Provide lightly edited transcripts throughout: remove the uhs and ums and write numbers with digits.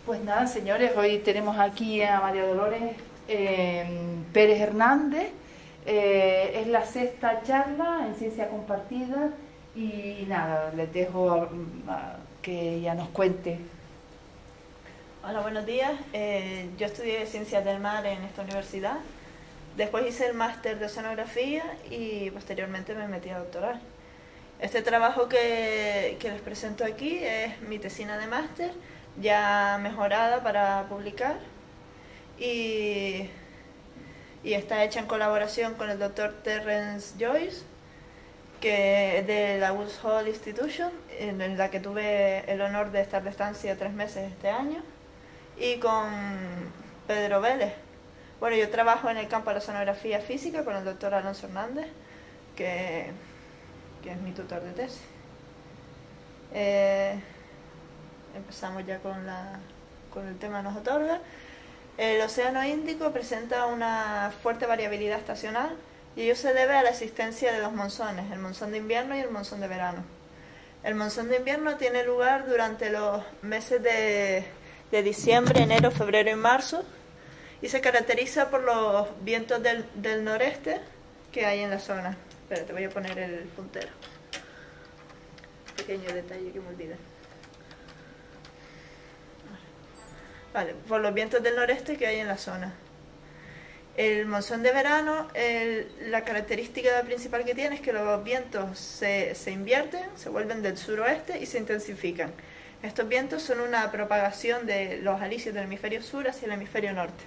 Pues nada, señores, hoy tenemos aquí a María Dolores Pérez Hernández. Es la sexta charla en Ciencia Compartida y nada, les dejo a que ella nos cuente. Hola, buenos días. Yo estudié Ciencias del Mar en esta universidad. Después hice el máster de Oceanografía y posteriormente me metí a doctorar. Este trabajo que les presento aquí es mi tesina de máster, ya mejorada para publicar, y está hecha en colaboración con el doctor Terence Joyce, que es de la Woods Hole Institution, en la que tuve el honor de estar de estancia 3 meses este año, y con Pedro Vélez. Bueno, yo trabajo en el campo de la sonografía física con el doctor Alonso Hernández, que es mi tutor de tesis. Empezamos ya con el tema que nos otorga. El Océano Índico presenta una fuerte variabilidad estacional y ello se debe a la existencia de dos monzones, el monzón de invierno y el monzón de verano. El monzón de invierno tiene lugar durante los meses de diciembre, enero, febrero y marzo, y se caracteriza por los vientos del noreste que hay en la zona. Espera, te voy a poner el puntero. Pequeño detalle que me olvidé. Vale, por los vientos del noreste que hay en la zona. El monzón de verano, la característica principal que tiene es que los vientos se invierten, se vuelven del suroeste y se intensifican. Estos vientos son una propagación de los alisios del hemisferio sur hacia el hemisferio norte.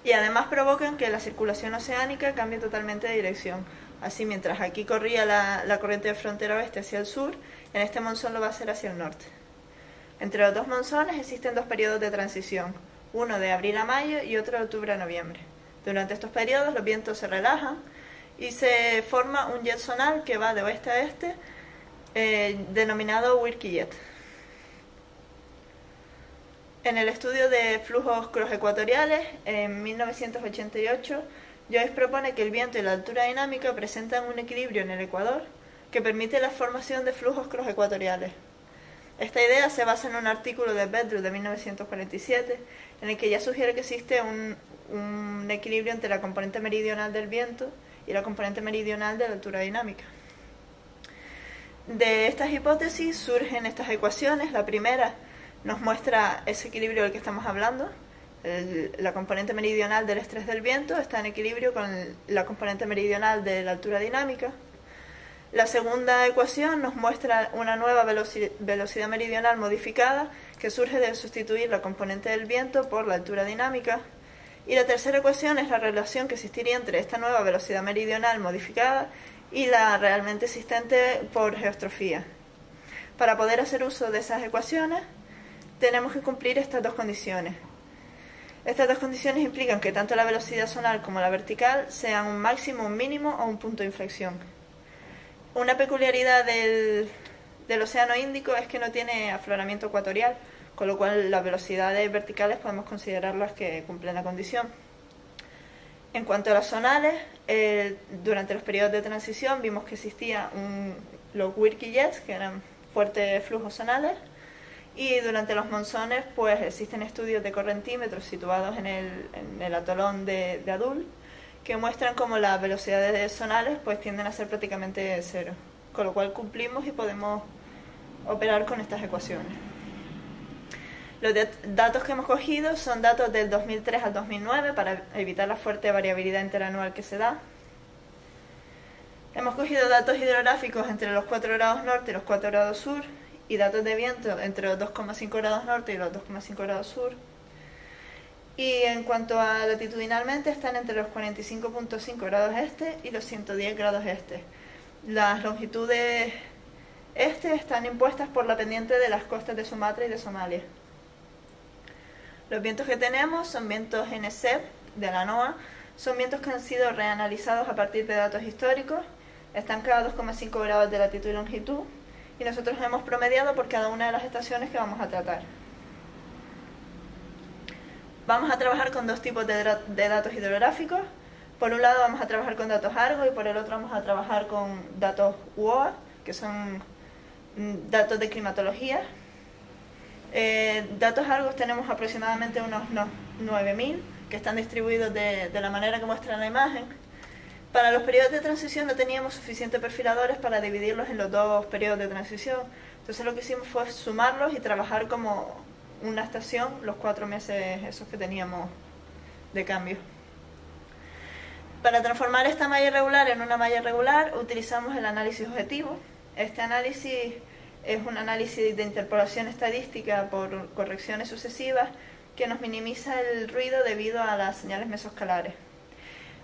Y además provocan que la circulación oceánica cambie totalmente de dirección. Así, mientras aquí corría la corriente de frontera oeste hacia el sur, en este monzón lo va a hacer hacia el norte. Entre los dos monzones existen dos periodos de transición, uno de abril a mayo y otro de octubre a noviembre. Durante estos periodos los vientos se relajan y se forma un jet zonal que va de oeste a este, denominado Wilkie Jet. En el estudio de flujos cross-ecuatoriales, en 1988, Joyce propone que el viento y la altura dinámica presentan un equilibrio en el ecuador que permite la formación de flujos cross-ecuatoriales. Esta idea se basa en un artículo de Bedru de 1947, en el que ya sugiere que existe un equilibrio entre la componente meridional del viento y la componente meridional de la altura dinámica. De estas hipótesis surgen estas ecuaciones. La primera nos muestra ese equilibrio del que estamos hablando. La componente meridional del estrés del viento está en equilibrio con la componente meridional de la altura dinámica. La segunda ecuación nos muestra una nueva velocidad meridional modificada que surge de sustituir la componente del viento por la altura dinámica. Y la tercera ecuación es la relación que existiría entre esta nueva velocidad meridional modificada y la realmente existente por geostrofía. Para poder hacer uso de esas ecuaciones, tenemos que cumplir estas dos condiciones. Estas dos condiciones implican que tanto la velocidad zonal como la vertical sean un máximo, un mínimo o un punto de inflexión. Una peculiaridad del Océano Índico es que no tiene afloramiento ecuatorial, con lo cual las velocidades verticales podemos considerarlas que cumplen la condición. En cuanto a las zonales, durante los periodos de transición vimos que existían los Wilkie Jets, que eran fuertes flujos zonales, y durante los monzones pues existen estudios de correntímetros situados en el atolón de Adul, que muestran cómo las velocidades zonales pues tienden a ser prácticamente cero, con lo cual cumplimos y podemos operar con estas ecuaciones. Los datos que hemos cogido son datos del 2003 al 2009 para evitar la fuerte variabilidad interanual que se da. Hemos cogido datos hidrográficos entre los 4 grados norte y los 4 grados sur y datos de viento entre los 2,5 grados norte y los 2,5 grados sur. Y en cuanto a latitudinalmente, están entre los 45,5 grados este y los 110 grados este. Las longitudes este están impuestas por la pendiente de las costas de Sumatra y de Somalia. Los vientos que tenemos son vientos NCEP de la NOAA, son vientos que han sido reanalizados a partir de datos históricos, están cada 2,5 grados de latitud y longitud, y nosotros hemos promediado por cada una de las estaciones que vamos a tratar. Vamos a trabajar con dos tipos de datos hidrográficos. Por un lado vamos a trabajar con datos Argo y por el otro vamos a trabajar con datos UOA, que son datos de climatología. Datos Argos tenemos aproximadamente unos 9.000 que están distribuidos de la manera que muestra la imagen. Para los periodos de transición no teníamos suficientes perfiladores para dividirlos en los dos periodos de transición. Entonces lo que hicimos fue sumarlos y trabajar como una estación los 4 meses esos que teníamos de cambio. Para transformar esta malla irregular en una malla regular utilizamos el análisis objetivo. Este análisis es un análisis de interpolación estadística por correcciones sucesivas que nos minimiza el ruido debido a las señales mesoscalares.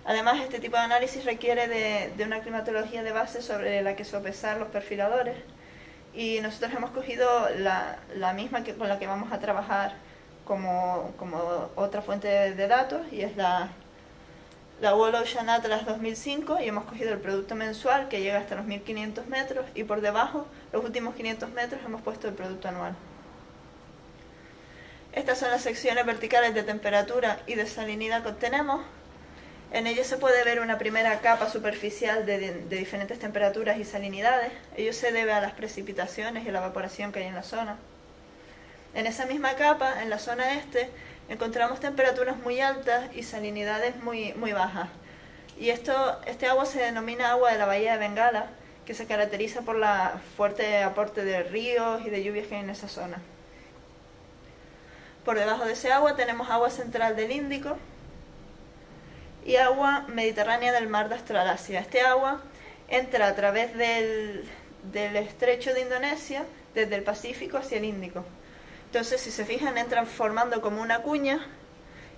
Además, este tipo de análisis requiere de una climatología de base sobre la que sopesar los perfiladores, y nosotros hemos cogido la misma con la que vamos a trabajar como otra fuente de datos, y es la World Ocean Atlas 2005, y hemos cogido el producto mensual que llega hasta los 1500 metros, y por debajo, los últimos 500 metros, hemos puesto el producto anual. Estas son las secciones verticales de temperatura y de salinidad que obtenemos. En ello se puede ver una primera capa superficial de diferentes temperaturas y salinidades. Ello se debe a las precipitaciones y la evaporación que hay en la zona. En esa misma capa, en la zona este, encontramos temperaturas muy altas y salinidades muy bajas. Y este agua se denomina agua de la bahía de Bengala, que se caracteriza por la fuerte aporte de ríos y de lluvias que hay en esa zona. Por debajo de ese agua tenemos agua central del Índico y agua mediterránea del mar de Australasia. Este agua entra a través del estrecho de Indonesia, desde el Pacífico hacia el Índico. Entonces, si se fijan, entran formando como una cuña,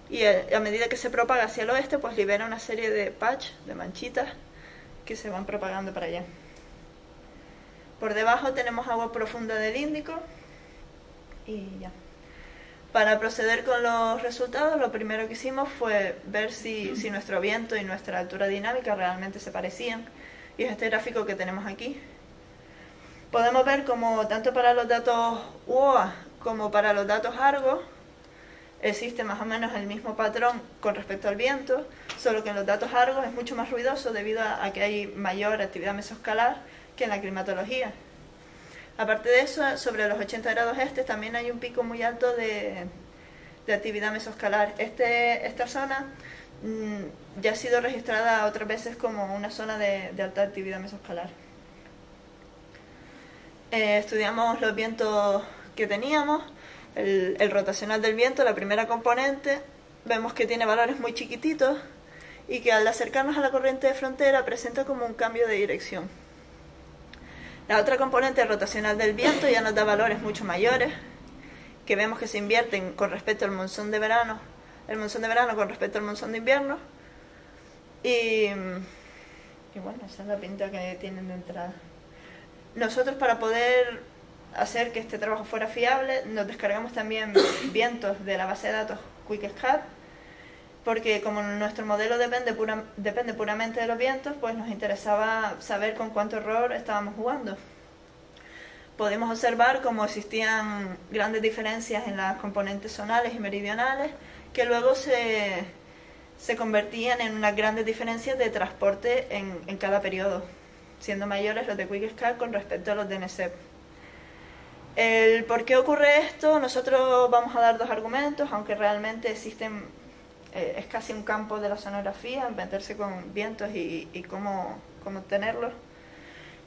y a medida que se propaga hacia el oeste, pues libera una serie de patch, de manchitas, que se van propagando para allá. Por debajo tenemos agua profunda del Índico, y ya. Para proceder con los resultados, lo primero que hicimos fue ver si nuestro viento y nuestra altura dinámica realmente se parecían, y es este gráfico que tenemos aquí. Podemos ver como tanto para los datos UOA como para los datos Argos existe más o menos el mismo patrón con respecto al viento, solo que en los datos Argos es mucho más ruidoso debido a que hay mayor actividad mesoscalar que en la climatología. Aparte de eso, sobre los 80 grados este también hay un pico muy alto de actividad mesoscalar. Esta zona ya ha sido registrada otras veces como una zona de alta actividad mesoscalar. Estudiamos los vientos que teníamos, el rotacional del viento, la primera componente. Vemos que tiene valores muy chiquititos y que al acercarnos a la corriente de frontera presenta como un cambio de dirección. La otra componente rotacional del viento ya nos da valores mucho mayores, que vemos que se invierten con respecto al monzón de verano, el monzón de verano con respecto al monzón de invierno, y bueno, esa es la pinta que tienen de entrada. Nosotros, para poder hacer que este trabajo fuera fiable, nos descargamos también vientos de la base de datos QuickScat, porque como nuestro modelo depende puramente de los vientos, pues nos interesaba saber con cuánto error estábamos jugando. Podemos observar cómo existían grandes diferencias en las componentes zonales y meridionales, que luego se convertían en unas grandes diferencias de transporte en cada periodo, siendo mayores los de QuickScat con respecto a los de NCEP. El por qué ocurre esto, nosotros vamos a dar dos argumentos, aunque realmente existen... es casi un campo de la sonografía, meterse con vientos y cómo obtenerlos.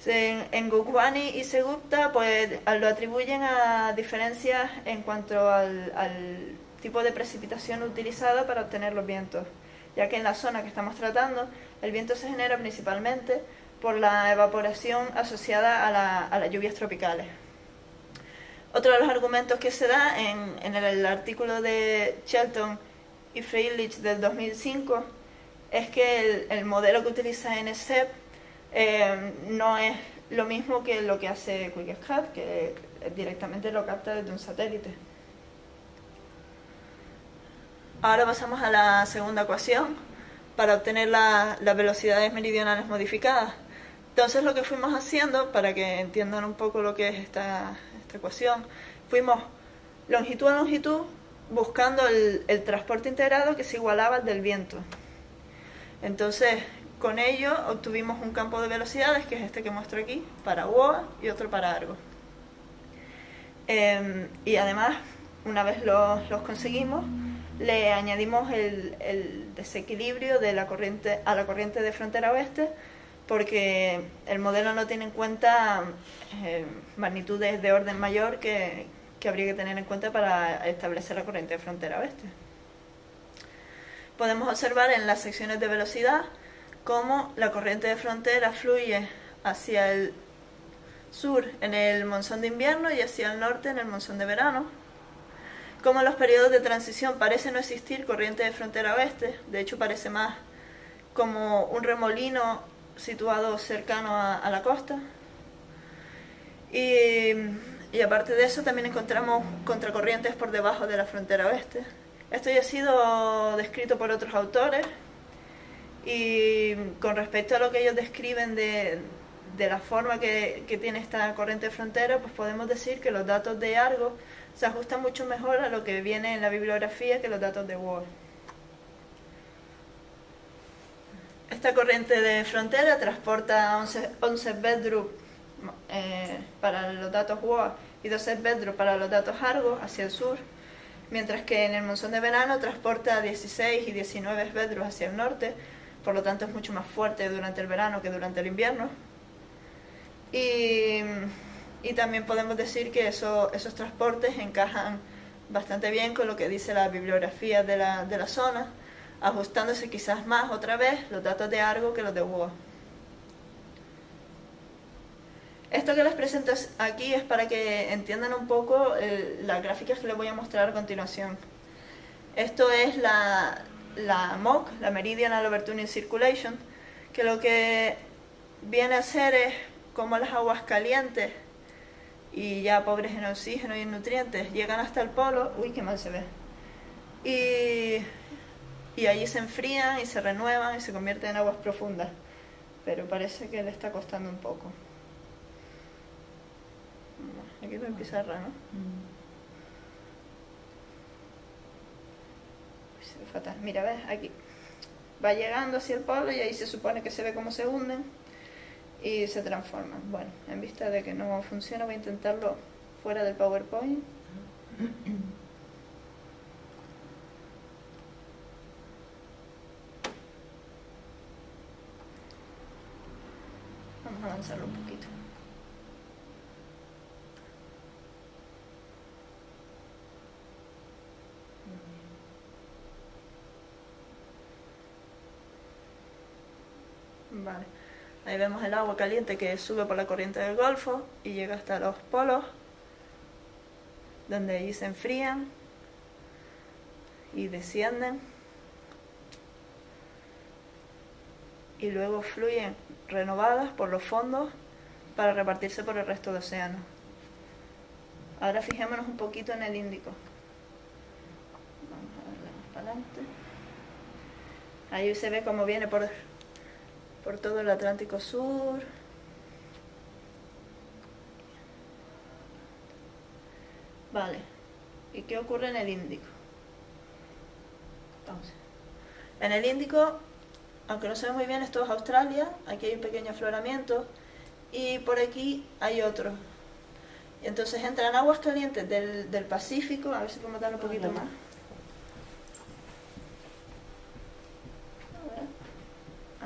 En Gugwani y Segupta pues lo atribuyen a diferencias en cuanto al tipo de precipitación utilizada para obtener los vientos, ya que en la zona que estamos tratando el viento se genera principalmente por la evaporación asociada a las lluvias tropicales. Otro de los argumentos que se da en el artículo de Shelton y Freilich del 2005 es que el modelo que utiliza NCEP no es lo mismo que lo que hace QuickScat, que directamente lo capta desde un satélite. Ahora pasamos a la segunda ecuación para obtener las velocidades meridionales modificadas. Entonces lo que fuimos haciendo, para que entiendan un poco lo que es esta ecuación, fuimos longitud a longitud buscando el transporte integrado que se igualaba al del viento. Entonces, con ello obtuvimos un campo de velocidades, que es este que muestro aquí, para UOA y otro para Argo. Y además, una vez los conseguimos, le añadimos el desequilibrio de la corriente a la corriente de frontera oeste, porque el modelo no tiene en cuenta magnitudes de orden mayor que habría que tener en cuenta para establecer la corriente de frontera oeste. Podemos observar en las secciones de velocidad cómo la corriente de frontera fluye hacia el sur en el monzón de invierno y hacia el norte en el monzón de verano. Como en los periodos de transición parece no existir corriente de frontera oeste, de hecho parece más como un remolino situado cercano a la costa. Y aparte de eso también encontramos contracorrientes por debajo de la frontera oeste. Esto ya ha sido descrito por otros autores, y con respecto a lo que ellos describen de la forma que tiene esta corriente de frontera, pues podemos decir que los datos de Argos se ajustan mucho mejor a lo que viene en la bibliografía que los datos de WOA. Esta corriente de frontera transporta 11 Sverdrup para los datos WOA y 12 Sverdrup para los datos Argos hacia el sur, mientras que en el monzón de verano transporta 16 y 19 Sverdrup hacia el norte, por lo tanto es mucho más fuerte durante el verano que durante el invierno. Y también podemos decir que esos transportes encajan bastante bien con lo que dice la bibliografía de la zona, ajustándose quizás más otra vez los datos de Argos que los de WOA. Esto que les presento aquí es para que entiendan un poco las gráficas que les voy a mostrar a continuación. Esto es la MOC, la Meridional Overturning Circulation, que lo que viene a hacer es cómo las aguas calientes y ya pobres en oxígeno y en nutrientes llegan hasta el polo. Uy, qué mal se ve. Y allí se enfrían y se renuevan y se convierten en aguas profundas, pero parece que le está costando un poco. Aquí va en pizarra, ¿no? Se ve fatal. Mira, ¿ves? Aquí va llegando hacia el polo y ahí se supone que se ve cómo se hunden y se transforman. Bueno, en vista de que no funciona, voy a intentarlo fuera del PowerPoint. Vamos a avanzarlo un poquito. Vale. Ahí vemos el agua caliente que sube por la corriente del Golfo y llega hasta los polos, donde allí se enfrían y descienden y luego fluyen renovadas por los fondos para repartirse por el resto del océano. Ahora fijémonos un poquito en el Índico. Vamos a darle más para adelante. Ahí se ve cómo viene por todo el Atlántico Sur. Vale. ¿Y qué ocurre en el Índico? Entonces, en el Índico, aunque no se ve muy bien, esto es Australia. Aquí hay un pequeño afloramiento y por aquí hay otro. Y entonces entran aguas calientes del Pacífico. A ver si podemos darle un poquito más.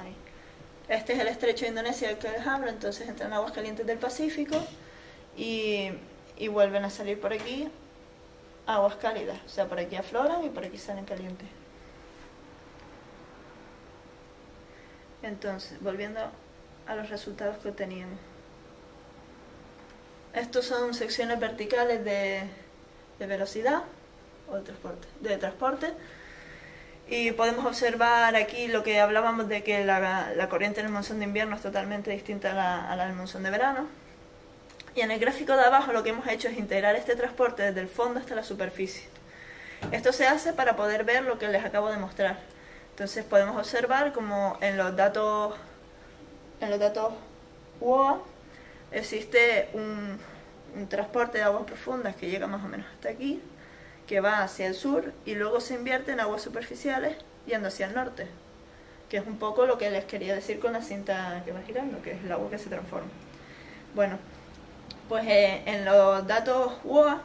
Ahí. Este es el estrecho de Indonesia del que les hablo. Entonces entran aguas calientes del Pacífico y vuelven a salir por aquí aguas cálidas. O sea, por aquí afloran y por aquí salen calientes. Entonces, volviendo a los resultados que obteníamos. Estos son secciones verticales de velocidad o de transporte. Y podemos observar aquí lo que hablábamos de que la corriente en el monzón de invierno es totalmente distinta a la del monzón de verano. Y en el gráfico de abajo lo que hemos hecho es integrar este transporte desde el fondo hasta la superficie. Esto se hace para poder ver lo que les acabo de mostrar. Entonces podemos observar como en los datos WOA existe un transporte de aguas profundas que llega más o menos hasta aquí, que va hacia el sur y luego se invierte en aguas superficiales yendo hacia el norte, que es un poco lo que les quería decir con la cinta que va girando, que es el agua que se transforma. Bueno, Pues en los datos WOA,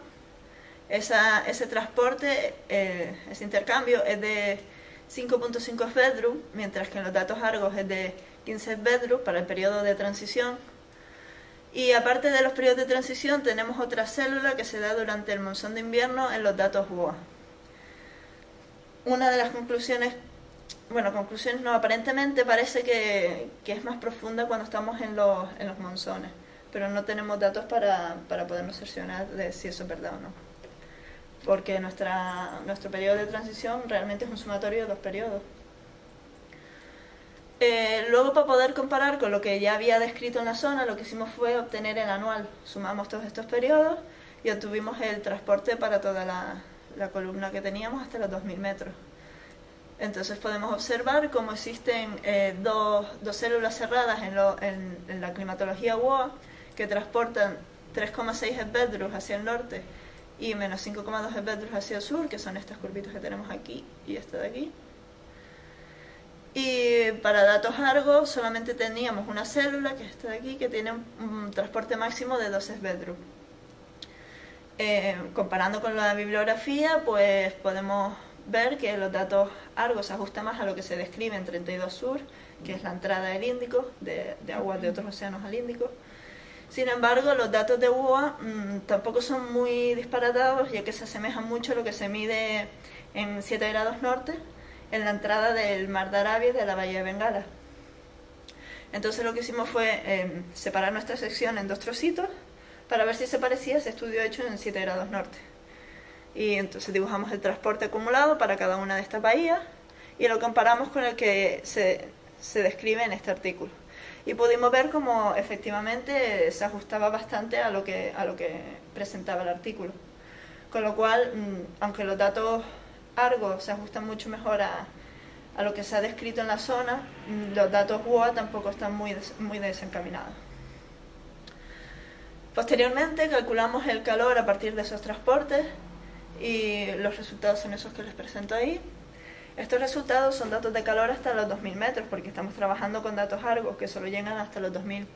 ese transporte, ese intercambio es de 5.5 Svedrus, mientras que en los datos Argos es de 15 Svedrus para el periodo de transición. Y aparte de los periodos de transición, tenemos otra célula que se da durante el monzón de invierno en los datos WOA. Una de las conclusiones, bueno, conclusiones no, aparentemente parece que es más profunda cuando estamos en los monzones, pero no tenemos datos para podernos cerciorar de si eso es verdad o no. Porque nuestro periodo de transición realmente es un sumatorio de dos periodos. Luego, para poder comparar con lo que ya había descrito en la zona, lo que hicimos fue obtener el anual. Sumamos todos estos periodos y obtuvimos el transporte para toda la columna que teníamos hasta los 2000 metros. Entonces podemos observar cómo existen dos células cerradas en la climatología WOA que transportan 3,6 Svedrus hacia el norte y menos 5,2 Svedrus hacia el sur, que son estas curvitas que tenemos aquí y esta de aquí. Y para datos Argos solamente teníamos una célula, que es esta de aquí, que tiene un transporte máximo de 12 Svedrus. Comparando con la bibliografía, pues podemos ver que los datos Argos se ajustan más a lo que se describe en 32 Sur, que es la entrada del Índico, de aguas de otros océanos al Índico. Sin embargo, los datos de WOA tampoco son muy disparatados, ya que se asemejan mucho a lo que se mide en 7 grados norte, en la entrada del Mar de Arabia y de la Bahía de Bengala. Entonces lo que hicimos fue separar nuestra sección en dos trocitos para ver si se parecía a ese estudio hecho en 7 grados norte. Y entonces dibujamos el transporte acumulado para cada una de estas bahías y lo comparamos con el que se describe en este artículo. Y pudimos ver cómo efectivamente se ajustaba bastante a lo que presentaba el artículo. Con lo cual, aunque los datos Argos se ajustan mucho mejor a lo que se ha descrito en la zona, los datos WOA tampoco están muy desencaminados. Posteriormente calculamos el calor a partir de esos transportes y los resultados son esos que les presento ahí. Estos resultados son datos de calor hasta los 2000 metros, porque estamos trabajando con datos Argos que solo llegan hasta los 2000.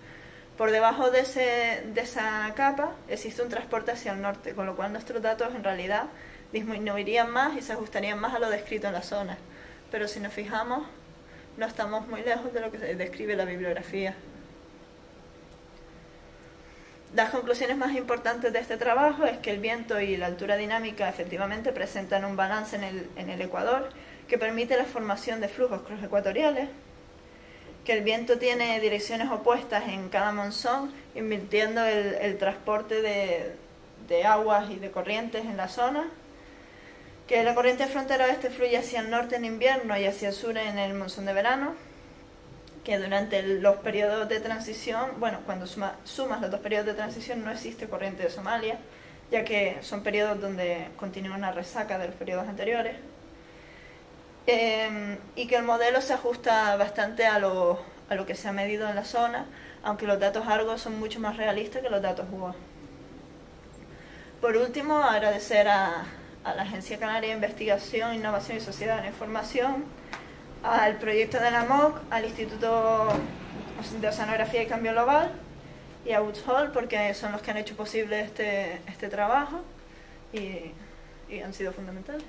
Por debajo de esa capa existe un transporte hacia el norte, con lo cual nuestros datos en realidad disminuirían más y se ajustarían más a lo descrito en la zona. Pero si nos fijamos, no estamos muy lejos de lo que describe la bibliografía. Las conclusiones más importantes de este trabajo es que el viento y la altura dinámica efectivamente presentan un balance en el ecuador que permite la formación de flujos cross-ecuatoriales, que el viento tiene direcciones opuestas en cada monzón, invirtiendo el transporte de aguas y de corrientes en la zona, que la corriente de frontera oeste fluye hacia el norte en invierno y hacia el sur en el monzón de verano, que durante los periodos de transición, bueno, cuando sumas los dos periodos de transición no existe corriente de Somalia, ya que son periodos donde continúa una resaca de los periodos anteriores, y que el modelo se ajusta bastante a lo que se ha medido en la zona, aunque los datos Argos son mucho más realistas que los datos WOA. Por último, agradecer a la Agencia Canaria de Investigación, Innovación y Sociedad de la Información, al proyecto de la MOC, al Instituto de Oceanografía y Cambio Global y a Woods Hole, porque son los que han hecho posible este trabajo y han sido fundamentales.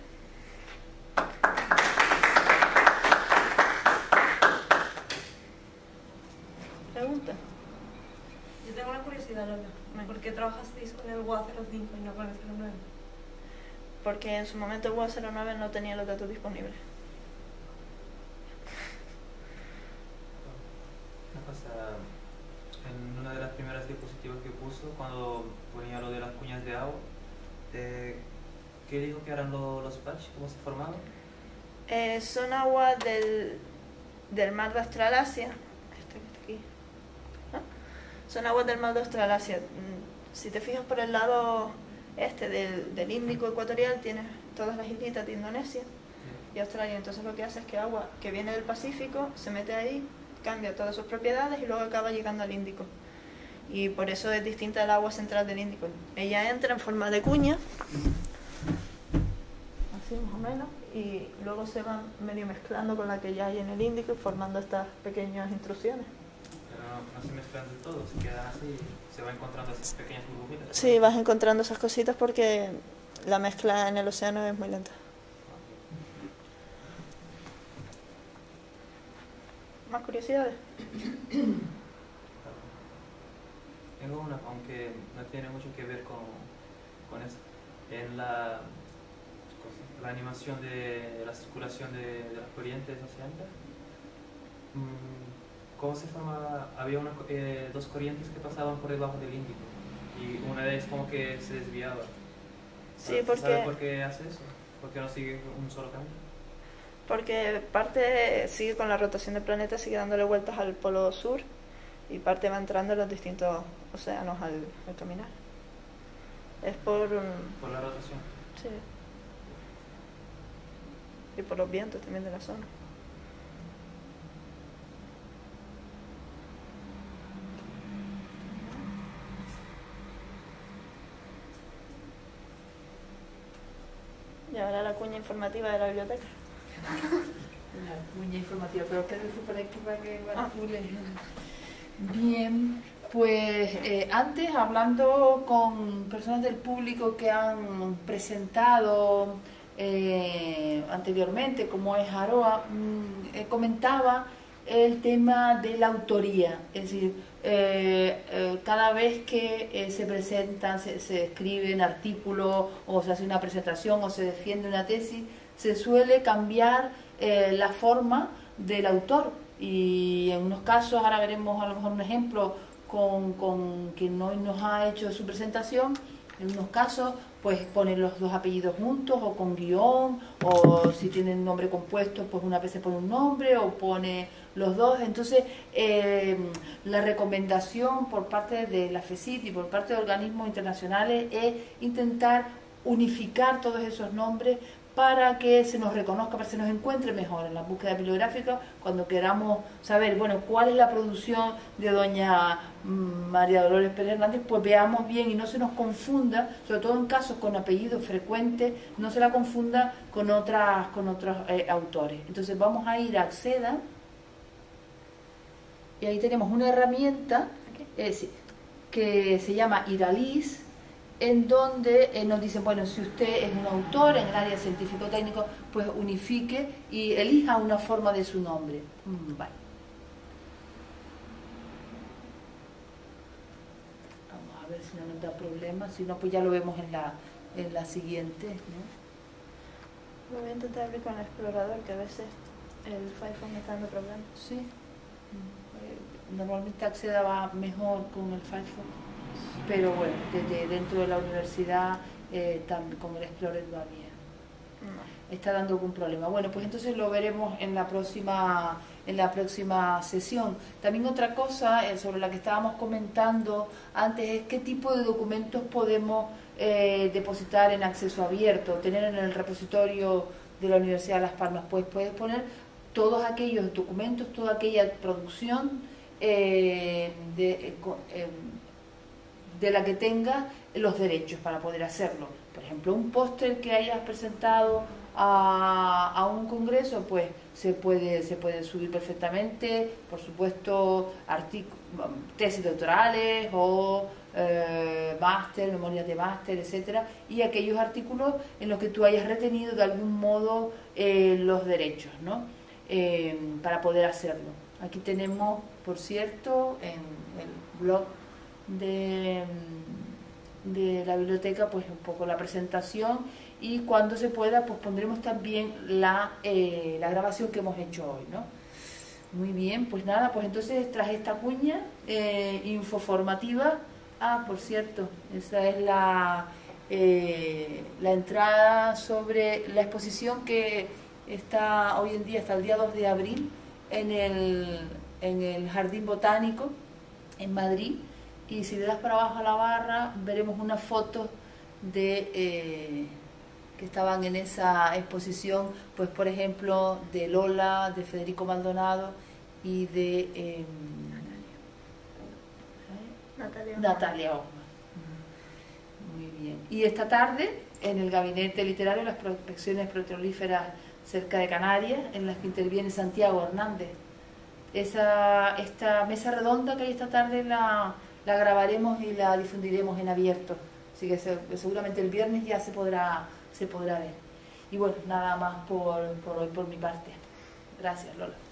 ¿Pregunta? Yo tengo una curiosidad, Lola. ¿Por qué trabajasteis con el WOA 05 y no con el 09? Porque en su momento el WOA 09 no tenía los datos disponibles. Una cosa, en una de las primeras diapositivas que puso, cuando ponía lo de las cuñas de agua, ¿qué dijo que eran los patch? ¿Cómo se formaban? Son aguas del mar de Australasia. Este que está aquí. ¿Ah? Son aguas del mar de Australasia. Si te fijas por el lado del Índico ecuatorial, tienes todas las islitas de Indonesia y Australia. Entonces lo que hace es que agua que viene del Pacífico se mete ahí, cambia todas sus propiedades y luego acaba llegando al Índico. Y por eso es distinta al agua central del Índico. Ella entra en forma de cuña, así más o menos, y luego se va medio mezclando con la que ya hay en el Índico, formando estas pequeñas intrusiones. Pero no se mezclan del todo, se quedan así, se va encontrando esas pequeñas burbujitas. Sí, vas encontrando esas cositas porque la mezcla en el océano es muy lenta. ¿Más curiosidades? Tengo una, aunque no tiene mucho que ver con eso. En la animación de la circulación de las corrientes oceánicas, ¿cómo se formaba? Había dos corrientes que pasaban por debajo del Índico y una de ellas como que se desviaba. Sí, ¿Sabe por qué hace eso? ¿Por qué no sigue un solo camino? Porque parte sigue con la rotación del planeta, sigue dándole vueltas al polo sur y parte va entrando en los distintos océanos al caminar. Es por la rotación. Sí. Y por los vientos también de la zona. Y ahora la cuña informativa de la biblioteca. La cuña informativa, pero ¿qué dice por aquí para que manipule? Bien, pues antes hablando con personas del público que han presentado anteriormente, como es Aroa, comentaba el tema de la autoría, es decir, cada vez que se presentan, se escriben artículos o se hace una presentación o se defiende una tesis, se suele cambiar la forma del autor, y en unos casos, ahora veremos a lo mejor un ejemplo con quien hoy nos ha hecho su presentación, en unos casos pues ponen los dos apellidos juntos o con guión, o si tienen nombre compuesto pues una vez se pone un nombre o pone los dos. Entonces la recomendación por parte de la FECIT y por parte de organismos internacionales es intentar unificar todos esos nombres para que se nos reconozca, para que se nos encuentre mejor en la búsqueda bibliográfica cuando queramos saber, bueno, cuál es la producción de doña María Dolores Pérez Hernández, pues veamos bien y no se nos confunda, sobre todo en casos con apellidos frecuentes, no se la confunda con otros autores. Entonces vamos a ir a Acceda y ahí tenemos una herramienta que se llama Iralis, en donde nos dicen, bueno, si usted es un autor en el área científico-técnico, pues unifique y elija una forma de su nombre. Vale. Vamos a ver si no nos da problemas, si no, pues ya lo vemos en la siguiente, ¿no? Lo voy a intentar abrir con el explorador, que a veces el Firefox me está dando problemas. Sí. Normalmente Acceda va mejor con el Firefox. Pero bueno, desde dentro de la universidad también con el Explorer va bien. No. Está dando algún problema. Bueno, pues entonces lo veremos en la próxima sesión. También otra cosa sobre la que estábamos comentando antes es qué tipo de documentos podemos depositar en acceso abierto, tener en el repositorio de la Universidad de Las Palmas. Pues puedes poner todos aquellos documentos, toda aquella producción de la que tenga los derechos para poder hacerlo. Por ejemplo, un póster que hayas presentado a un congreso, pues se puede subir perfectamente, por supuesto, tesis doctorales o máster, memorias de máster, etcétera, y aquellos artículos en los que tú hayas retenido de algún modo los derechos, ¿no? Para poder hacerlo. Aquí tenemos, por cierto, en el blog de la biblioteca, pues un poco la presentación, y cuando se pueda pues pondremos también la grabación que hemos hecho hoy, ¿no? Muy bien, pues nada, pues entonces tras esta cuña infoformativa, por cierto, esa es la entrada sobre la exposición que está hoy en día, hasta el día 2 de abril, en el Jardín Botánico en Madrid. Y si le das para abajo a la barra, veremos unas fotos que estaban en esa exposición, pues por ejemplo de Lola, de Federico Maldonado y de Natalia Ockman. Muy bien. Y esta tarde, en el Gabinete Literario, las prospecciones petrolíferas cerca de Canarias, en las que interviene Santiago Hernández, esta mesa redonda que hay esta tarde la grabaremos y la difundiremos en abierto. Así que seguramente el viernes ya se podrá ver. Y bueno, nada más por hoy por mi parte. Gracias, Lola.